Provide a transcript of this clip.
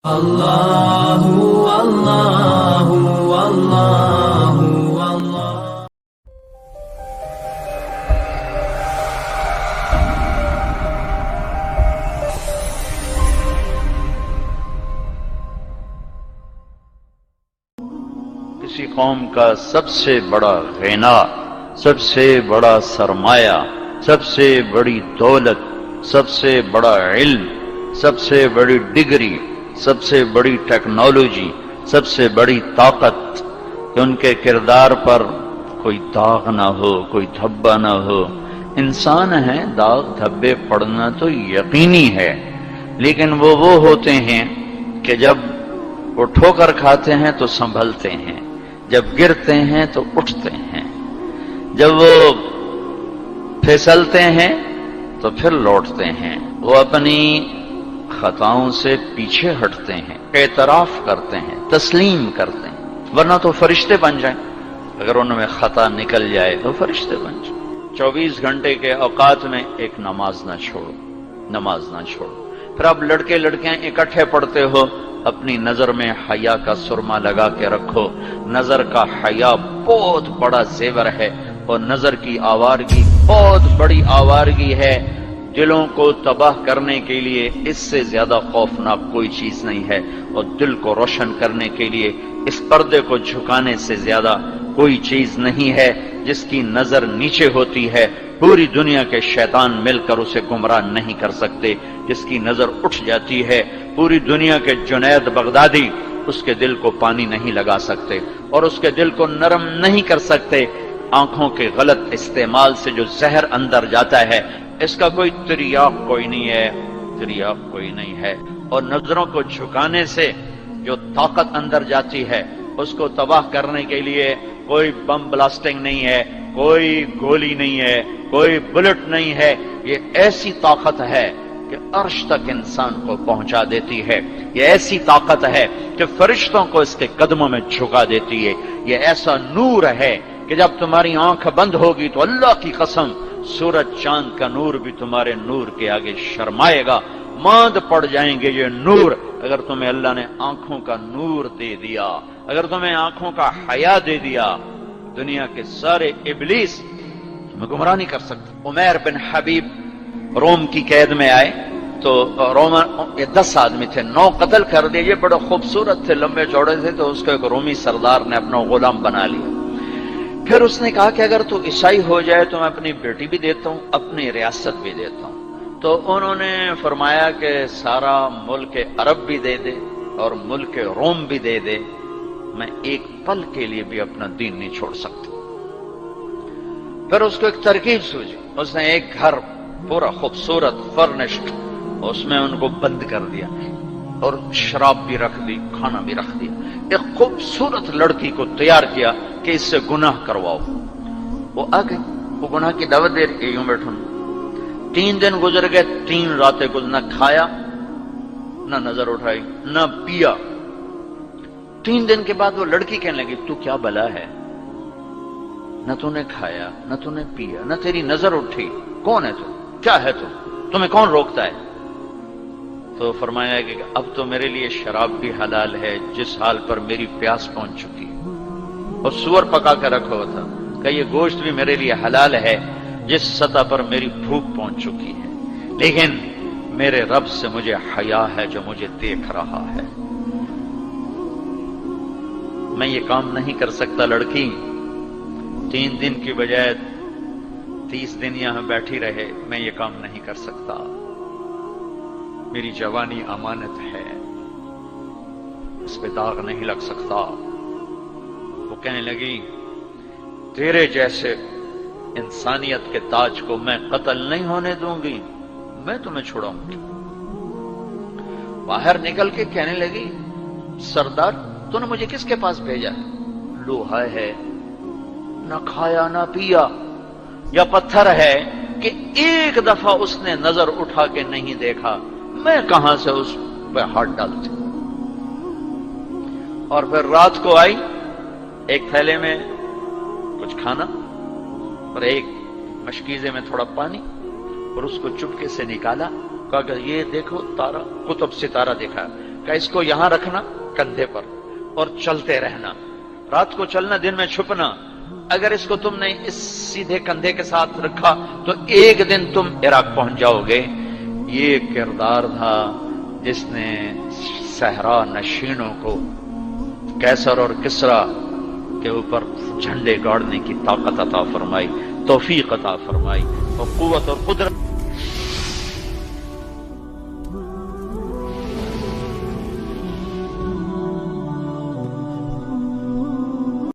اللہ اللہ اللہ اللہ۔ کسی قوم کا سب سے بڑا غنا، سب سے بڑا سرمایہ، سب سے بڑی دولت، سب سے بڑا علم، سب سے بڑی ڈگری، سب سے بڑی ٹیکنالوجی، سب سے بڑی طاقت کہ ان کے کردار پر کوئی داغ نہ ہو، کوئی دھبا نہ ہو۔ انسان ہیں، داغ دھبے پڑنا تو یقینی ہے، لیکن وہ ہوتے ہیں کہ جب وہ ٹھوکر کھاتے ہیں تو سنبھلتے ہیں، جب گرتے ہیں تو اٹھتے ہیں، جب وہ پھسلتے ہیں تو پھر لوٹتے ہیں، وہ اپنی خطاؤں سے پیچھے ہٹتے ہیں، اعتراف کرتے ہیں، تسلیم کرتے ہیں، ورنہ تو فرشتے بن جائیں۔ اگر ان میں خطا نکل جائے تو فرشتے بن جائیں۔ 24 گھنٹے کے اوقات میں ایک نماز نہ چھوڑو، نماز نہ چھوڑو۔ پھر آپ لڑکے لڑکیاں اکٹھے پڑھتے ہو، اپنی نظر میں حیا کا سرما لگا کے رکھو۔ نظر کا حیا بہت بڑا زیور ہے، اور نظر کی آوارگی بہت بڑی آوارگی ہے۔ دلوں کو تباہ کرنے کے لیے اس سے زیادہ خوفناک کوئی چیز نہیں ہے، اور دل کو روشن کرنے کے لیے اس پردے کو جھکانے سے زیادہ کوئی چیز نہیں ہے۔ جس کی نظر نیچے ہوتی ہے، پوری دنیا کے شیطان مل کر اسے گمراہ نہیں کر سکتے۔ جس کی نظر اٹھ جاتی ہے، پوری دنیا کے جنید بغدادی اس کے دل کو پانی نہیں لگا سکتے، اور اس کے دل کو نرم نہیں کر سکتے۔ آنکھوں کے غلط استعمال سے جو زہر اندر جاتا ہے، اس کا کوئی تریاق کوئی نہیں ہے، تریاق کوئی نہیں ہے۔ اور نظروں کو جھکانے سے جو طاقت اندر جاتی ہے، اس کو تباہ کرنے کے لیے کوئی بم بلاسٹنگ نہیں ہے، کوئی گولی نہیں ہے، کوئی بلٹ نہیں ہے۔ یہ ایسی طاقت ہے کہ عرش تک انسان کو پہنچا دیتی ہے۔ یہ ایسی طاقت ہے کہ فرشتوں کو اس کے قدموں میں جھکا دیتی ہے۔ یہ ایسا نور ہے کہ جب تمہاری آنکھ بند ہوگی تو اللہ کی قسم سورج چاند کا نور بھی تمہارے نور کے آگے شرمائے گا، ماند پڑ جائیں گے یہ نور۔ اگر تمہیں اللہ نے آنکھوں کا نور دے دیا، اگر تمہیں آنکھوں کا حیا دے دیا، دنیا کے سارے ابلیس تمہیں گمراہ نہیں کر سکتے۔ عمیر بن حبیب روم کی قید میں آئے تو یہ 10 آدمی تھے، 9 قتل کر دیے۔ یہ بڑے خوبصورت تھے، لمبے چوڑے تھے، تو اس کو ایک رومی سردار نے اپنا غلام بنا لیا۔ پھر اس نے کہا کہ اگر تو عیسائی ہو جائے تو میں اپنی بیٹی بھی دیتا ہوں، اپنی ریاست بھی دیتا ہوں۔ تو انہوں نے فرمایا کہ سارا ملک عرب بھی دے دے اور ملک روم بھی دے دے، میں ایک پل کے لیے بھی اپنا دین نہیں چھوڑ سکتا۔ پھر اس کو ایک ترکیب سوچی، اس نے ایک گھر پورا خوبصورت فرنشڈ، اس میں ان کو بند کر دیا، اور شراب بھی رکھ دی، کھانا بھی رکھ دیا۔ ایک خوبصورت لڑکی کو تیار کیا کہ اس سے گناہ کرواؤ۔ وہ آ گئی، وہ گناہ کی دعوت دے رہی، یوں بیٹھوں۔ 3 دن گزر گئے، 3 راتیں گزر، نہ کھایا، نہ نظر اٹھائی، نہ پیا۔ 3 دن کے بعد وہ لڑکی کہنے لگی، تو کیا بلا ہے؟ نہ تو نے کھایا، نہ تو نے پیا، نہ تیری نظر اٹھی، کون ہے تو؟ کیا ہے تو؟ تمہیں کون روکتا ہے؟ تو فرمایا کہ اب تو میرے لیے شراب بھی حلال ہے جس حال پر میری پیاس پہنچ چکی ہے، اور سور پکا کے رکھا ہوا تھا کہ یہ گوشت بھی میرے لیے حلال ہے جس سطح پر میری بھوک پہنچ چکی ہے، لیکن میرے رب سے مجھے حیا ہے جو مجھے دیکھ رہا ہے۔ میں یہ کام نہیں کر سکتا لڑکی، 3 دن کی بجائے 30 دن یہاں بیٹھی رہے، میں یہ کام نہیں کر سکتا، میری جوانی امانت ہے، اس پہ داغ نہیں لگ سکتا۔ وہ کہنے لگی، تیرے جیسے انسانیت کے تاج کو میں قتل نہیں ہونے دوں گی، میں تمہیں چھوڑاؤں گی۔ باہر نکل کے کہنے لگی، سردار تو نے مجھے کس کے پاس بھیجا ہے؟ لوہا ہے، نہ کھایا نہ پیا، یا پتھر ہے کہ ایک دفعہ اس نے نظر اٹھا کے نہیں دیکھا، میں کہاں سے اس پہ ہاتھ ڈالتی؟ اور پھر رات کو آئی، ایک تھیلے میں کچھ کھانا اور ایک مشکیزے میں تھوڑا پانی، اور اس کو چپکے سے نکالا، کہا کہ یہ دیکھو تارا، قطب ستارہ دیکھا۔ کہ اس کو یہاں رکھنا کندھے پر اور چلتے رہنا، رات کو چلنا دن میں چھپنا۔ اگر اس کو تم نے اس سیدھے کندھے کے ساتھ رکھا تو ایک دن تم عراق پہنچ جاؤ گے۔ یہ کردار تھا جس نے صحرا نشینوں کو کیسر اور کسرا کے اوپر جھنڈے گاڑنے کی طاقت عطا فرمائی، توفیق عطا فرمائی اور قوت اور قدرت